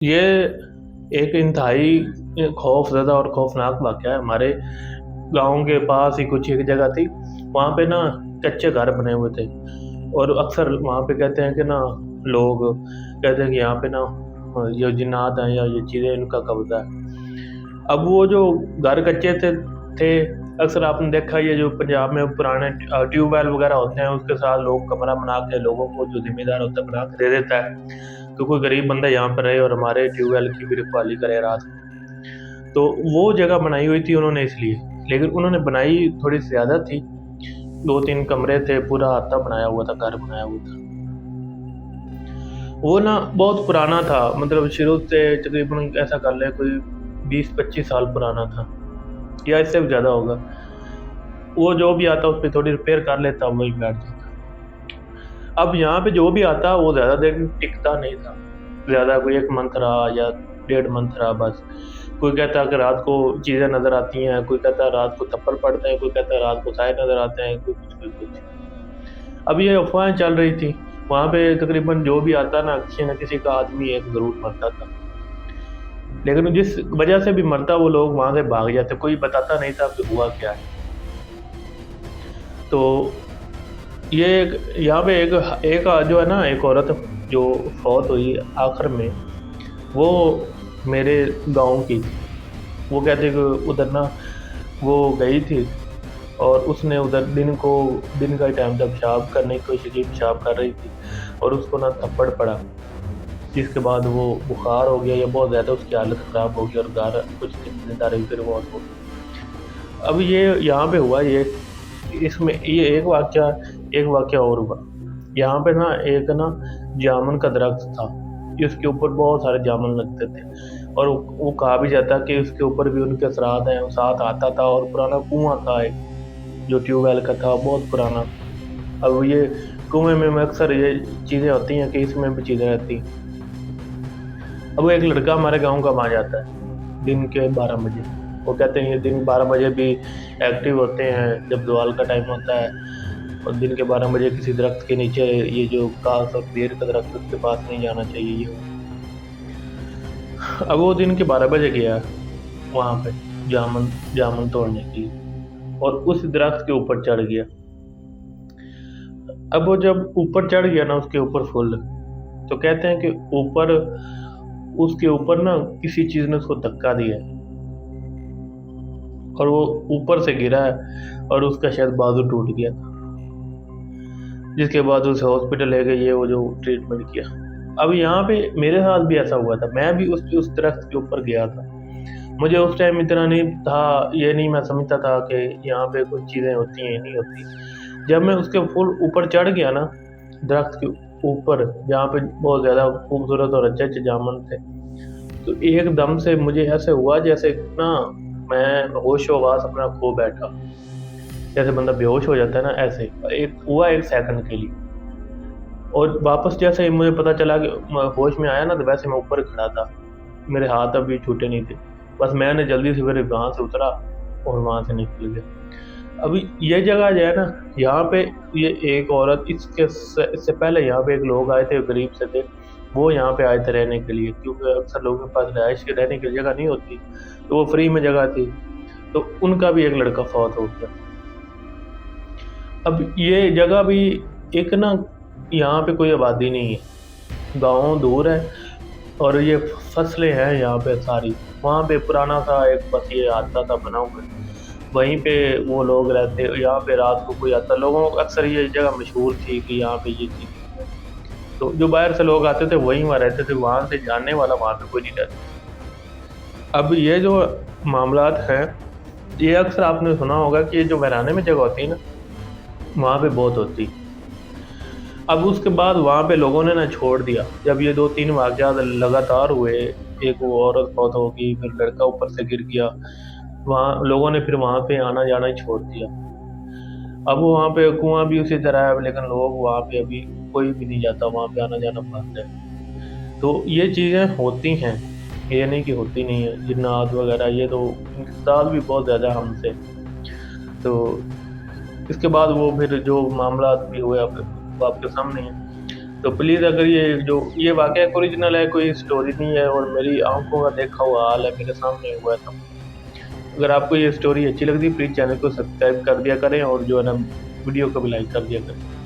ये एक इंतहाई खौफज़दा और खौफनाक वाक़या है। हमारे गाँव के पास ही कुछ एक जगह थी, वहाँ पे ना कच्चे घर बने हुए थे और अक्सर वहाँ पे कहते हैं कि ना लोग कहते हैं कि यहाँ पे ना ये जिन्नात हैं या ये चीज़ें इनका कब्ज़ा है। अब वो जो घर कच्चे थे अक्सर आपने देखा ये जो पंजाब में पुराने ट्यूबवेल वगैरह होते हैं उसके साथ लोग कमरा बना के लोगों को जो ज़िम्मेदार होता है बना के दे देता है। तो कोई गरीब बंदा यहाँ पे रहे और हमारे ट्यूबवेल की भी रखवाली करे रात को। तो वो जगह बनाई हुई थी उन्होंने इसलिए, लेकिन उन्होंने बनाई थोड़ी ज़्यादा थी, 2-3 कमरे थे, पूरा हाता बनाया हुआ था, घर बनाया हुआ था। वो ना बहुत पुराना था, मतलब शुरू से तकरीबन ऐसा कर लें कोई 20-25 साल पुराना था या इससे भी ज़्यादा होगा। वो जो भी आता उस पे थोड़ी रिपेयर कर लेता, वही बैठ जाता। अब यहाँ पे जो भी आता वो ज़्यादा देर टिकता नहीं था, ज़्यादा कोई 1 मंथ रहा या 1.5 मंथ रहा बस। कोई कहता है कि रात को चीज़ें नज़र आती हैं, कोई कहता है रात को थप्पड़ पड़ते हैं, कोई कहता है रात को साए नज़र आते हैं, कोई कुछ, कोई कुछ। अब ये अफ़वाहें चल रही थी, वहाँ पे तकरीबन जो भी आता ना किसी न किसी का आदमी एक ज़रूर मरता था। लेकिन जिस वजह से भी मरता वो लोग वहाँ से भाग जाते, कोई बताता नहीं था कि हुआ क्या है। तो ये एक यहाँ पे एक जो है ना एक औरत जो फौत हुई आखिर में, वो मेरे गाँव की थी। वो कहते कि उधर ना वो गई थी और उसने उधर दिन का ही टाइम था, पेशाब करने की कोशिश की, पेशाब कर रही थी और उसको ना थप्पड़ पड़ा, जिसके बाद वो बुखार हो गया या बहुत ज़्यादा उसकी हालत ख़राब हो गई और घर कुछ दिन ज़िंदा रही, फिर मौत हो गई। अब ये यहाँ पे हुआ ये इसमें ये एक वाक़या और हुआ। यहाँ पे ना एक ना जामुन का दरख्त था, इसके ऊपर बहुत सारे जामुन लगते थे और वो कहा भी जाता है कि उसके ऊपर भी उनके असरात हैं, साथ आता था और पुराना कुआँ था एक, जो ट्यूबवेल का था बहुत पुराना। अब ये कुएँ में अक्सर ये चीज़ें होती हैं कि इसमें भी चीज़ें रहती हैं। अब एक लड़का हमारे गाँव का वहाँ जाता है, दिन के 12 बजे। वो कहते हैं ये दिन 12 बजे भी एक्टिव होते हैं, जब ज़वाल का टाइम होता है और दिन के 12 बजे किसी दरख्त के नीचे ये जो घास और बेर का दरख्त उसके पास नहीं जाना चाहिए ये। अब वो दिन के 12 बजे गया वहाँ पे जामुन तोड़ने के लिए और उस दरख्त के ऊपर चढ़ गया। अब वो जब ऊपर चढ़ गया ना उसके ऊपर फुल, तो कहते हैं कि उसके ऊपर ना किसी चीज़ ने उसको धक्का दिया और वो ऊपर से गिरा है और उसका शायद बाजू टूट गया था, जिसके बाद उसे हॉस्पिटल ले गए, ये वो जो ट्रीटमेंट किया। अब यहाँ पे मेरे साथ भी ऐसा हुआ था, मैं भी उस दरख्त के ऊपर गया था। मुझे उस टाइम इतना नहीं था, ये नहीं मैं समझता था कि यहाँ पे कुछ चीज़ें होती हैं नहीं होती। जब मैं उसके फुल ऊपर चढ़ गया ना दरख्त के ऊपर, जहाँ पे बहुत ज़्यादा खूबसूरत और अच्छे जामुन थे, तो एकदम से मुझे ऐसे हुआ जैसे ना मैं होश-ओ-हवास अपना खो बैठा। जैसे बंदा बेहोश हो जाता है ना, ऐसे एक सेकंड के लिए और वापस जैसे ही मुझे पता चला कि होश में आया ना, तो वैसे मैं ऊपर खड़ा था, मेरे हाथ अभी छूटे नहीं थे। बस मैंने जल्दी से फिर वहाँ से उतरा और वहाँ से निकल गया। अभी ये जगह जो है ना, यहाँ पे ये एक औरत इससे पहले यहाँ पे एक लोग आए थे, गरीब से थे, वो यहाँ पे आए थे रहने के लिए, क्योंकि अक्सर लोगों के पास रिहाइश के रहने की जगह नहीं होती, तो वो फ्री में जगह थी, तो उनका भी एक लड़का फौत हो गया। अब ये जगह भी एक ना यहाँ पे कोई आबादी नहीं है, गाँव दूर है और ये फसलें हैं यहाँ पे सारी। वहाँ पे पुराना सा एक बस ये हादसा था बना हुआ, वहीं पे वो लोग रहते, यहाँ पे रात को कोई आता, लोगों को अक्सर ये जगह मशहूर थी कि यहाँ पे ये चीज़, तो जो बाहर से लोग आते थे वहीं वहाँ रहते थे, वहाँ से जानने वाला वहाँ पे कोई नहीं रहता। अब ये जो मामलात हैं, ये अक्सर आपने सुना होगा कि ये जो वीराने में जगह होती है ना, वहाँ पे बहुत होती। अब उसके बाद वहाँ पे लोगों ने ना छोड़ दिया, जब ये 2-3 वाक़यात लगातार हुए, एक वो औरत फौत हो गई, फिर लड़का ऊपर से गिर गया, वहाँ लोगों ने फिर वहाँ पे आना-जाना ही छोड़ दिया। अब वहाँ पे कुआँ भी उसी तरह है, लेकिन लोग वहाँ पे अभी कोई भी नहीं जाता, वहाँ पे आना-जाना बंद है। तो ये चीज़ें होती हैं, ये नहीं कि होती नहीं है, जिन्नात वग़ैरह ये तो इंतकाल भी बहुत ज़्यादा हमसे। तो इसके बाद वो फिर जो मामलात भी हुए वो आपके सामने हैं। تو پلیز اگر یہ واقعہ اوریجنل ہے، کوئی اسٹوری نہیں ہے، اور میری آنکھوں کا دیکھا ہوا حال ہے، میرے سامنے ہوا ہے، تو اگر آپ کو یہ اسٹوری اچھی لگتی ہے پلیز چینل کو سبسکرائب کر دیا کریں، اور جو ہے نا ویڈیو کو بھی لائک کر دیا کریں۔